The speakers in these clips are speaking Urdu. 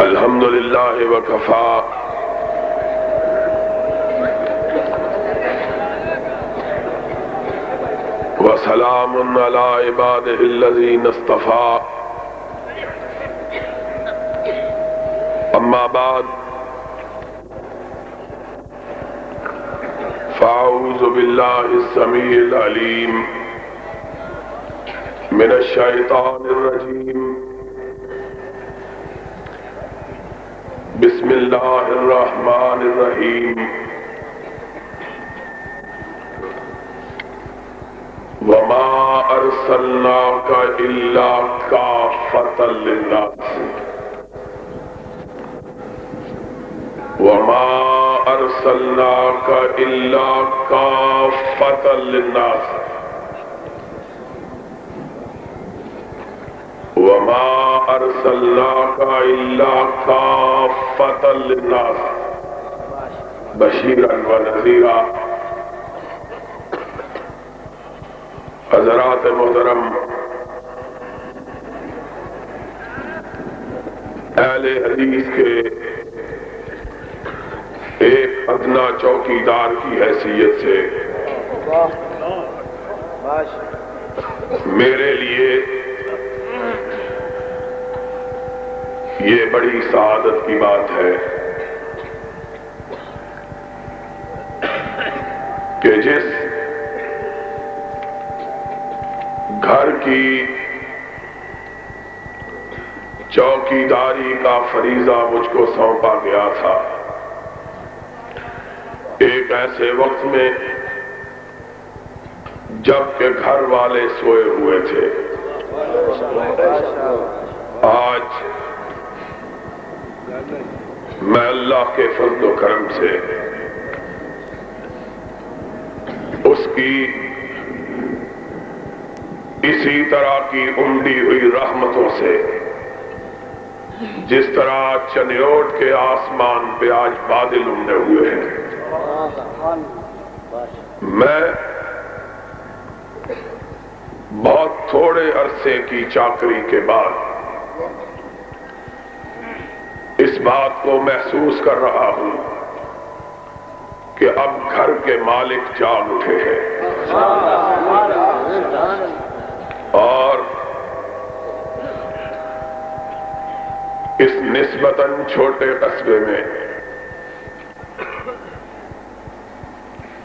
الحمدللہ وکفا وسلام علی عبادہ الذین اصطفیٰ اما بعد فاعوذ باللہ السمیع العلیم من الشیطان الرجیم بسم اللہ الرحمن الرحیم وما ارسلناک الا کافۃ للناس وما ارسلناک الا کافۃ للناس وما ارسلناک الا کافۃ للناس بشیرا ونذیرا۔ حضرات محترم، اہل حدیث کے ایک ادنا چوکیدار کی حیثیت سے میرے لیے یہ بڑی سعادت کی بات ہے کہ جس گھر کی چوکیداری کا فریضہ مجھ کو سونپا گیا تھا، ایک ایسے وقت میں جب کہ گھر والے سوئے ہوئے تھے، آج میں اللہ کے فضل و کرم سے اس کی اسی طرح کی امڈی ہوئی رحمتوں سے جس طرح چنیوٹ کے آسمان پہ آج بادل امڑے ہوئے ہیں، میں بہت تھوڑے عرصے کی چاکری کے بعد اس بات کو محسوس کر رہا ہوں کہ اب گھر کے مالک جاگ اٹھے ہیں اور اس نسبتاً چھوٹے قصبے میں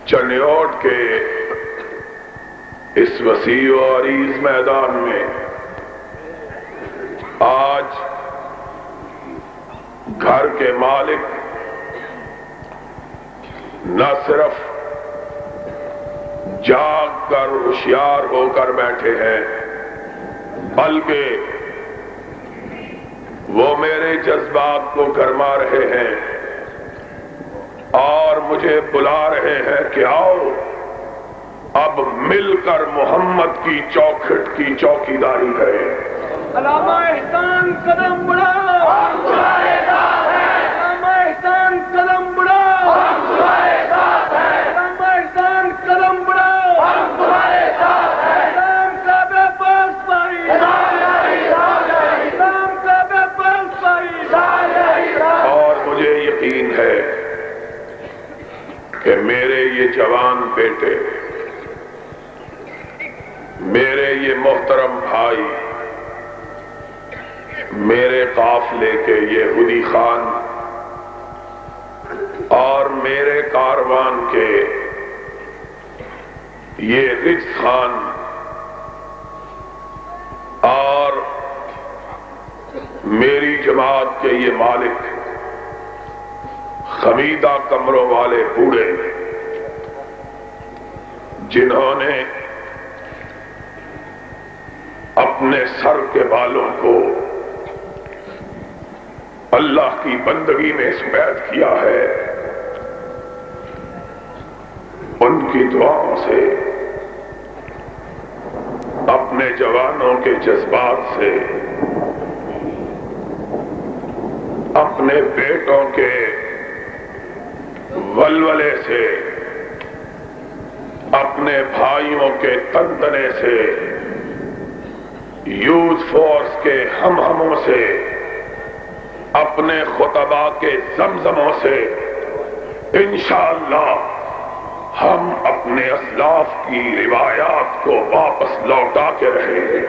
چنیوٹ کے اس وسیع و عریض میدان میں آج گھر کے مالک نہ صرف جاگ کر ہوشیار ہو کر بیٹھے ہیں بلکہ وہ میرے جذبات کو گرما رہے ہیں اور مجھے بلا رہے ہیں کہ آؤ اب مل کر محمد کی چوکھٹ کی چوکیداری کریں۔ علامہ احسان قدم بڑھاؤ، علامہ احسان قدم بڑھاؤ، علامہ احسان قدم بڑھاؤ، اسلام کا بے پاس بھائی، اسلام کا بے پاس بھائی۔ اور مجھے یقین ہے کہ میرے یہ جوان بیٹے، میرے یہ محترم بھائی، میرے قافلے کے یہ ہدی خان اور میرے کاروان کے یہ رجز خان اور میری جماعت کے یہ مالک خمیدہ کمروں والے بوڑھے جنہوں نے اپنے سر کے بالوں کو اللہ کی بندگی میں سپرد کیا ہے، ان کی دعاؤں سے، اپنے جوانوں کے جذبات سے، اپنے بیٹوں کے ولولے سے، اپنے بھائیوں کے تنتنے سے، یوتھ فورس کے ہموں سے، اپنے خطبہ کے زمزموں سے انشاءاللہ ہم اپنے اسلاف کی روایات کو واپس لوٹا کے رہیں گے۔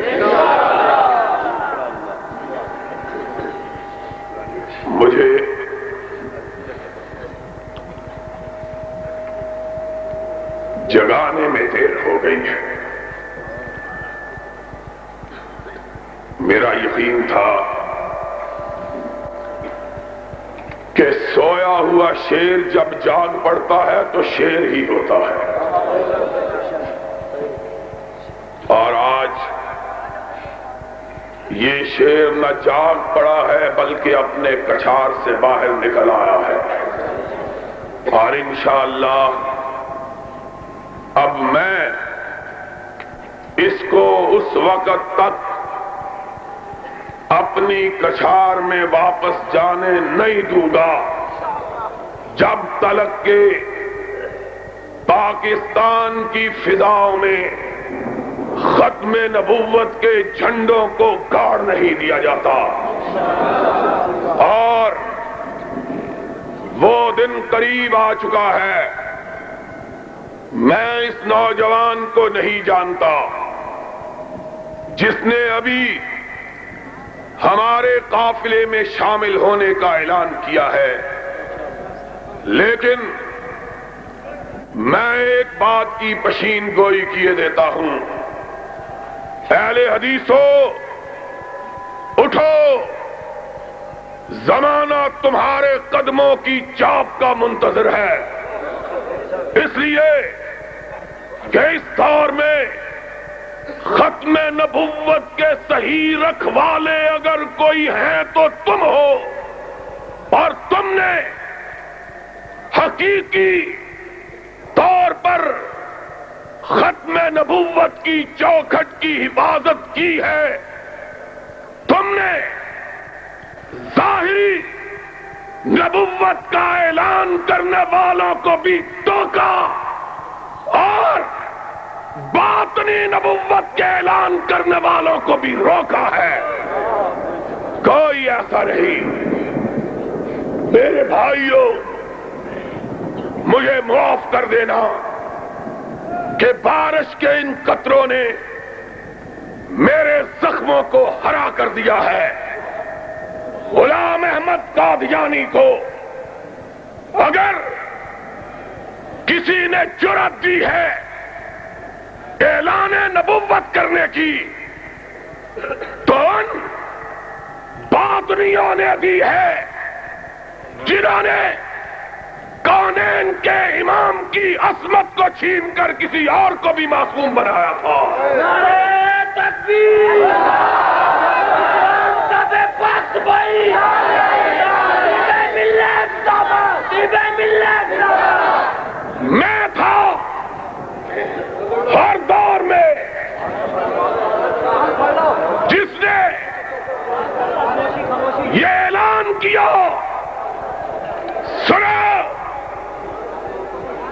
مجھے جگانے میں دیر ہو گئی ہے۔ میرا یقین تھا کہ سویا ہوا شیر جب جاگ پڑتا ہے تو شیر ہی ہوتا ہے، اور آج یہ شیر نہ جاگ پڑا ہے بلکہ اپنے کچھار سے باہر نکل آیا ہے، اور انشاءاللہ اب میں اس کو اس وقت تک اپنی کچھار میں واپس جانے نہیں دوں گا جب تلک کہ پاکستان کی فضاؤں میں ختم نبوت کے جھنڈوں کو گاڑ نہیں دیا جاتا، اور وہ دن قریب آ چکا ہے۔ میں اس نوجوان کو نہیں جانتا جس نے ابھی ہمارے قافلے میں شامل ہونے کا اعلان کیا ہے، لیکن میں ایک بات کی پشین گوئی کیے دیتا ہوں، اہل حدیثو اٹھو، زمانہ تمہارے قدموں کی چاپ کا منتظر ہے، اس لیے کہ اس دور میں ختم نبوت کے صحیح رکھوالے اگر کوئی ہیں تو تم ہو، اور تم نے حقیقی طور پر ختم نبوت کی چوکھٹ کی حفاظت کی ہے، تم نے ظاہری نبوت کا اعلان کرنے والوں کو بھی ٹوکا اور باطنی نبوت کے اعلان کرنے والوں کو بھی روکا ہے۔ کوئی ایسا نہیں۔ میرے بھائیوں، مجھے معاف کر دینا کہ بارش کے ان قطروں نے میرے زخموں کو ہرا کر دیا ہے۔ غلام احمد قادیانی کو اگر کسی نے جرأت دی ہے اعلان نبوت کرنے کی تو ان باطنیوں نے دی ہے جنہوں نے کونین کے امام کی عصمت کو چھین کر کسی اور کو بھی معصوم بنایا تھا۔ نعرہ تکبیر، میں تھا ہر دور میں جس نے یہ اعلان کیا، سنو،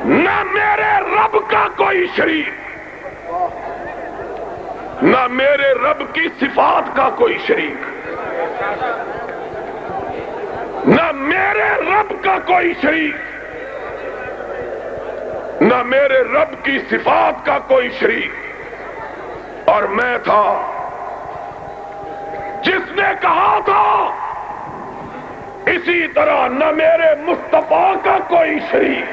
نہ میرے رب کا کوئی شریک، نہ میرے رب کی صفات کا کوئی شریک، نہ میرے رب کا کوئی شریک، نہ میرے رب کی صفات کا کوئی شریک، اور میں تھا جس نے کہا تھا اسی طرح نہ میرے مصطفیٰ کا کوئی شریک،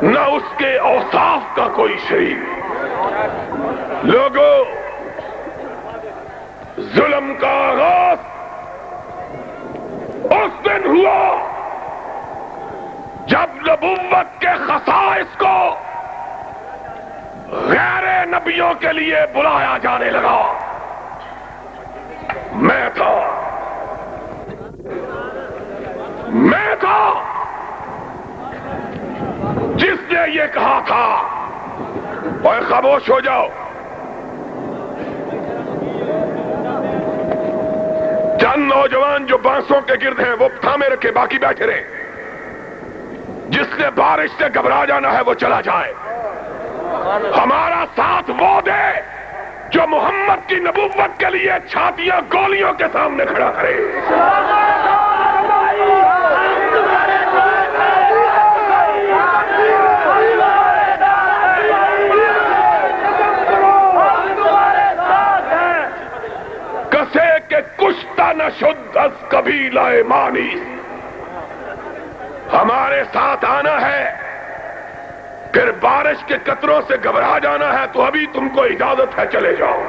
نہ اس کے اوصاف کا کوئی شریک۔ لوگوں، ظلم کا آغاز اس دن ہوا نبوت کے خصائص کو غیر نبیوں کے لیے بلایا جانے لگا. میں تھا جس نے یہ کہا تھا اوے خاموش ہو جاؤ. چند نوجوان جو بانسوں کے گرد ہیں وہ تھامے رکھے، باقی بیٹھے رہے. جس نے بارش سے گھبرا جانا ہے وہ چلا جائے. ہمارا ساتھ وہ دے جو محمد کی نبوت کے لیے چھاتیاں گولیوں کے سامنے کھڑا کرے. کسے کے کشتا نہ شد از قبیلہ مانی. ہمارے ساتھ آنا ہے، پھر بارش کے قطروں سے گھبرا جانا ہے تو ابھی تم کو اجازت ہے، چلے جاؤ.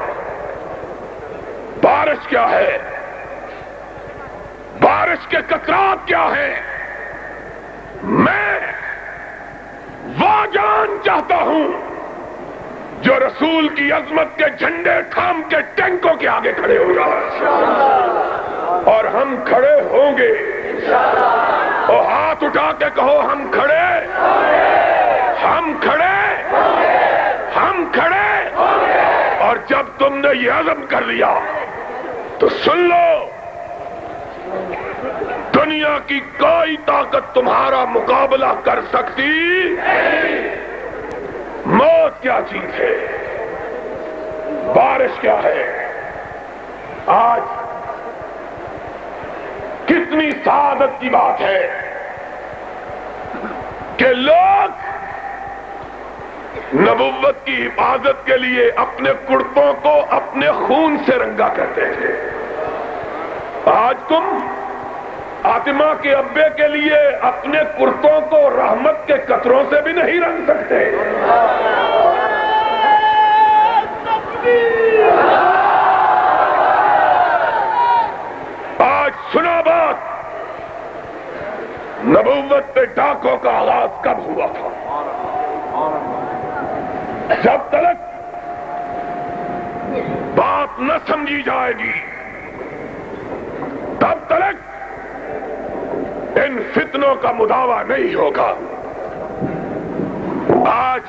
بارش کیا ہے؟ بارش کے قطرات کیا ہیں؟ میں وہ جان چاہتا ہوں جو رسول کی عظمت کے جھنڈے تھام کے ٹینکوں کے آگے کھڑے ہو جائے. اور ہم کھڑے ہوں گے. اور ہاتھ اٹھا کے کہو ہم کھڑے، ہم کھڑے، ہم کھڑے. اور جب تم نے یہ عزم کر لیا تو سن لو، دنیا کی کوئی طاقت تمہارا مقابلہ کر سکتی. موت کیا چیز ہے؟ بارش کیا ہے؟ آج کتنی سعادت کی بات ہے کہ لوگ نبوت کی حفاظت کے لیے اپنے کرتوں کو اپنے خون سے رنگا کرتے تھے. آج تم فاطمہ کے ابے کے لیے اپنے کرتوں کو رحمت کے قطروں سے بھی نہیں رنگ سکتے. آج سنا بات، نبوت پہ ڈاکوں کا آغاز کب ہوا تھا؟ جب تک بات نہ سمجھی جائے گی تب تک ان فتنوں کا مداوع نہیں ہوگا. آج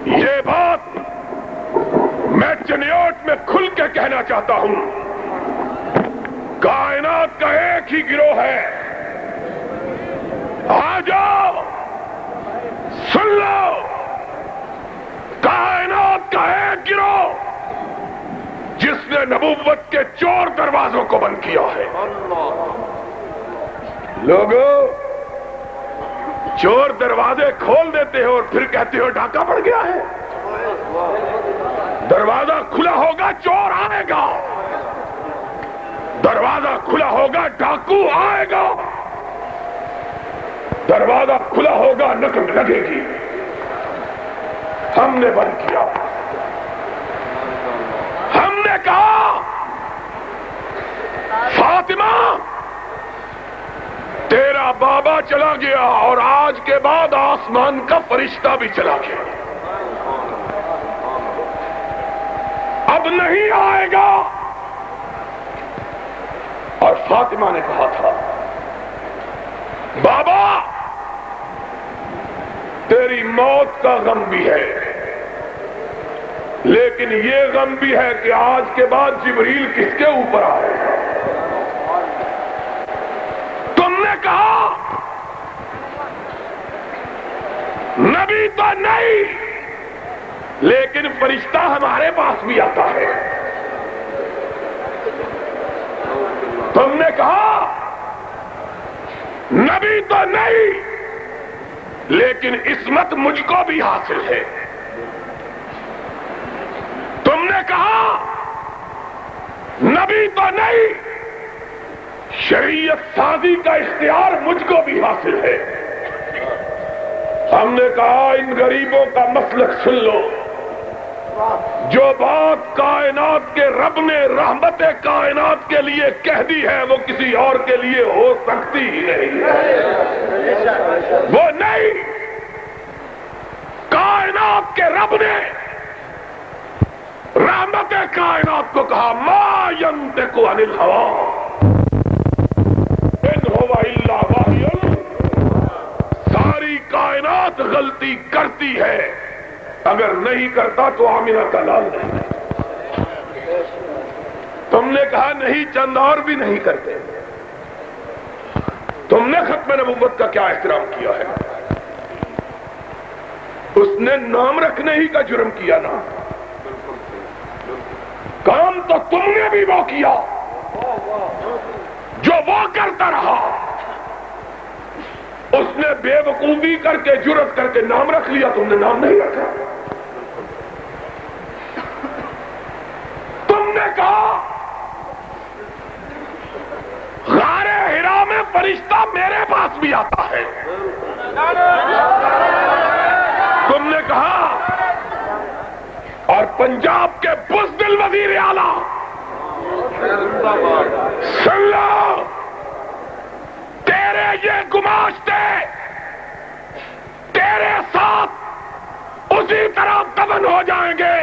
یہ بات میں چنیوٹ میں کھل کے کہنا چاہتا ہوں. کائنات کا ایک ہی گروہ ہے. آ جاؤ، سن لو، کائنات کا ایک گروہ جس نے نبوت کے چور دروازوں کو بند کیا ہے. لوگوں، چور دروازے کھول دیتے ہو اور پھر کہتے ہو ڈاکہ پڑ گیا ہے. دروازہ کھلا ہوگا، چور آئے گا. دروازہ کھلا ہوگا، ڈاکو آئے گا. دروازہ کھلا ہوگا، نقب لگے گی. ہم نے بند کیا. ہم نے کہا فاطمہ تیرا بابا چلا گیا اور آج کے بعد آسمان کا فرشتہ بھی چلا گیا، اب نہیں آئے گا. اور فاطمہ نے کہا تھا بابا تیری موت کا غم بھی ہے، لیکن یہ غم بھی ہے کہ آج کے بعد جبریل کس کے اوپر آئے گا. تم نے کہا نبی تو نہیں لیکن فرشتہ ہمارے پاس بھی آتا ہے. تم نے کہا نبی تو نہیں لیکن عصمت مجھ کو بھی حاصل ہے. تم نے کہا نبی تو نہیں شریعت سازی کا اختیار مجھ کو بھی حاصل ہے. ہم نے کہا ان غریبوں کا مسلک سن لو. جو بات کائنات کے رب نے رحمت کائنات کے لیے کہہ دی ہے وہ کسی اور کے لیے ہو سکتی ہی نہیں ہے، وہ نہیں۔ کائنات کے رب نے رحمت کائنات کو کہا ما ینطق عن الہوی ان هو الا وحی، ساری کائنات غلطی کرتی ہے، اگر نہیں کرتا تو آمنہ کا لال نہیں۔ تم نے کہا نہیں، چند اور بھی نہیں کرتے۔ تم نے ختم نبوت کا کیا احترام کیا ہے؟ اس نے نام رکھنے ہی کا جرم کیا نا، کام تو تم نے بھی وہ کیا جو وہ کرتا رہا۔ اس نے بے وقوفی کر کے جرت کر کے نام رکھ لیا، تم نے نام نہیں رکھا۔ تم نے کہا غار حرا میں فرشتہ میرے پاس بھی آتا ہے، تم نے کہا، اور پنجاب کے بزدل وزیر اعلیٰ سن لو، تیرے یہ گماشتے تیرے ساتھ اسی طرح دفن ہو جائیں گے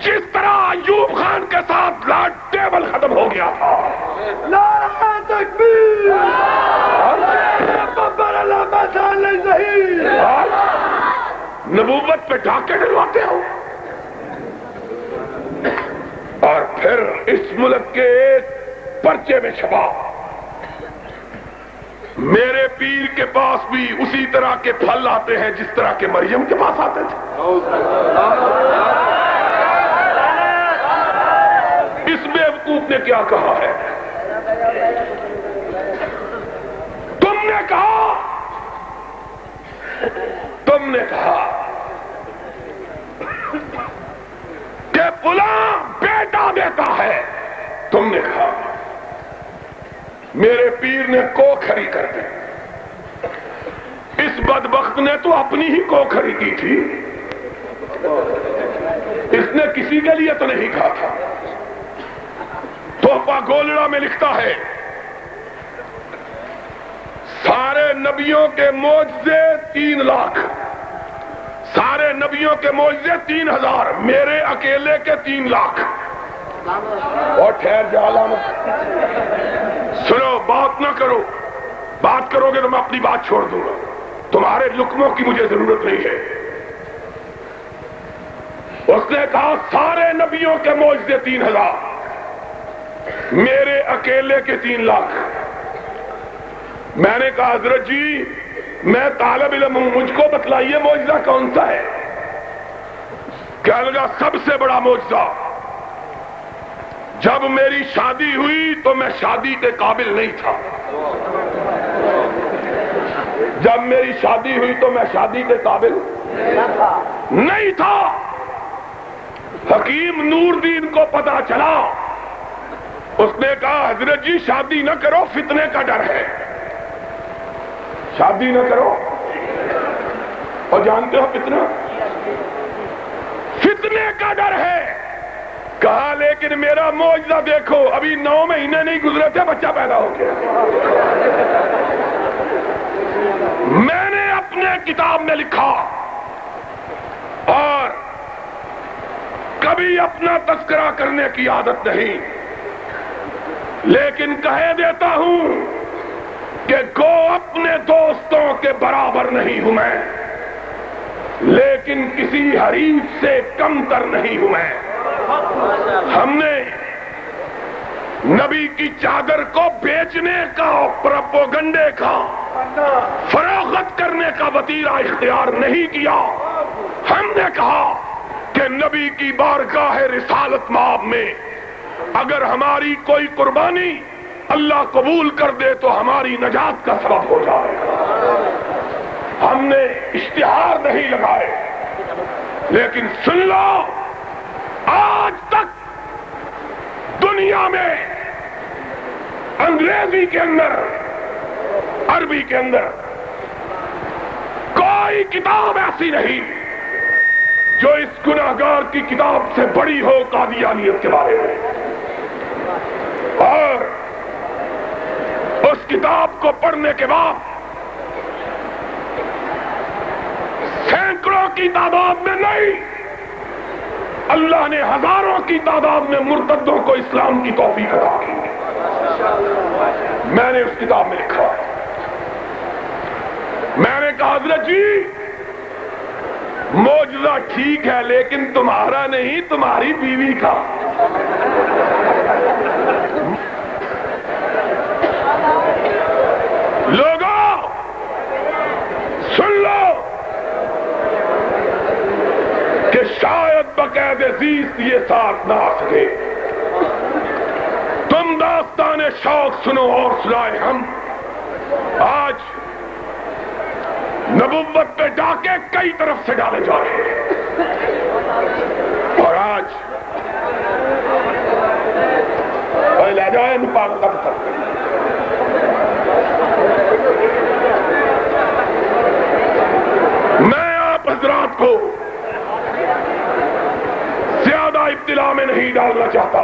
جس طرح ایوب خان کے ساتھ لارڈ ٹیبل ختم ہو گیا تھا۔ نعرہ تکبیر، بابر اللہ مسال صحیح۔ نبوت پہ ڈاکے ڈلواتے ہو، اور پھر اس ملک کے ایک پرچے میں چھپا میرے پیر کے پاس بھی اسی طرح کے پھل آتے ہیں جس طرح کے مریم کے پاس آتے تھے۔ اس بیوقوف نے کیا کہا ہے؟ تم نے کہا کہ فلاں بیٹا دیتا ہے، تم نے کہا میرے پیر نے کو کھری کر دی، اس بدبخت نے تو اپنی ہی کو کھری کی تھی، اس نے کسی کے لیے تو نہیں کہا تھا۔ تحفہ گولڑا میں لکھتا ہے سارے نبیوں کے معجزے 3 لاکھ، سارے نبیوں کے معجزے 3000، میرے اکیلے کے 3 لاکھ۔ اور ٹھہر جا علامت، سنو، بات نہ کرو، بات کرو گے تو میں اپنی بات چھوڑ دوں گا، تمہارے لقموں کی مجھے ضرورت نہیں ہے۔ اس نے کہا سارے نبیوں کے معجزے 3000، میرے اکیلے کے 3 لاکھ۔ میں نے کہا حضرت جی میں طالب علم ہوں، مجھ کو بتلائیے معجزہ کون سا ہے؟ کہنے لگا سب سے بڑا معجزہ، جب میری شادی ہوئی تو میں شادی کے قابل نہیں تھا، جب میری شادی ہوئی تو میں شادی کے قابل نہیں تھا۔ حکیم نور دین کو پتا چلا، اس نے کہا حضرت جی شادی نہ کرو، فتنے کا ڈر ہے، شادی نہ کرو۔ اور جانتے ہو فتنے کا ڈر ہے۔ کہا لیکن میرا معجزہ دیکھو، ابھی 9 مہینے نہیں گزرے تھے بچہ پیدا ہو گیا۔ میں نے اپنے کتاب میں لکھا، اور کبھی اپنا تذکرہ کرنے کی عادت نہیں، لیکن کہہ دیتا ہوں کہ گو اپنے دوستوں کے برابر نہیں ہوں میں، لیکن کسی حریف سے کم تر نہیں ہوں میں۔ ہم نے نبی کی چادر کو بیچنے کا، پروپیگنڈے کا، فروخت کرنے کا وتیرہ اختیار نہیں کیا۔ ہم نے کہا کہ نبی کی بارگاہ رسالت مآب میں اگر ہماری کوئی قربانی اللہ قبول کر دے تو ہماری نجات کا سبب ہو جائے گا۔ ہم نے اشتہار نہیں لگائے، لیکن سن لو، آج تک دنیا میں انگریزی کے اندر، عربی کے اندر کوئی کتاب ایسی نہیں جو اس گناہگار کی کتاب سے بڑی ہو قادیانیت کے بارے میں، اور اس کتاب کو پڑھنے کے بعد سینکڑوں کی تعداد میں نہیں، اللہ نے ہزاروں کی تعداد میں مرتدوں کو اسلام کی توفیق عطا کی۔ میں نے اس کتاب میں لکھا ہے، میں نے کہا حضرت جی معجزہ ٹھیک ہے لیکن تمہارا نہیں، تمہاری بیوی کا۔ لوگوں سن لو کہ شاید بقید زیست یہ ساتھ نہ آ سکے۔ تم داستان شوق سنو اور سنائے ہم۔ آج نبوت پہ ڈاکے کئی طرف سے ڈالے جا رہے ہیں، اور آج لے جائے پاگل کا پتھر۔ میں آپ حضرات کو زیادہ ابتلا میں نہیں ڈالنا چاہتا،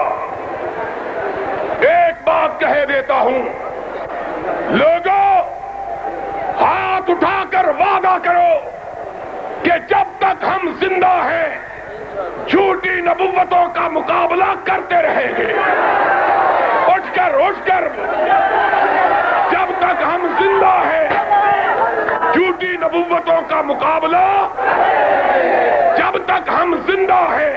ایک بات کہہ دیتا ہوں، لوگوں ہاتھ اٹھا کر وعدہ کرو کہ جب تک ہم زندہ ہیں جھوٹی نبوتوں کا مقابلہ کرتے رہیں گے۔ اٹھ کر جب تک ہم زندہ ہیں جھوٹی نبوتوں کا مقابلہ، جب تک ہم زندہ ہیں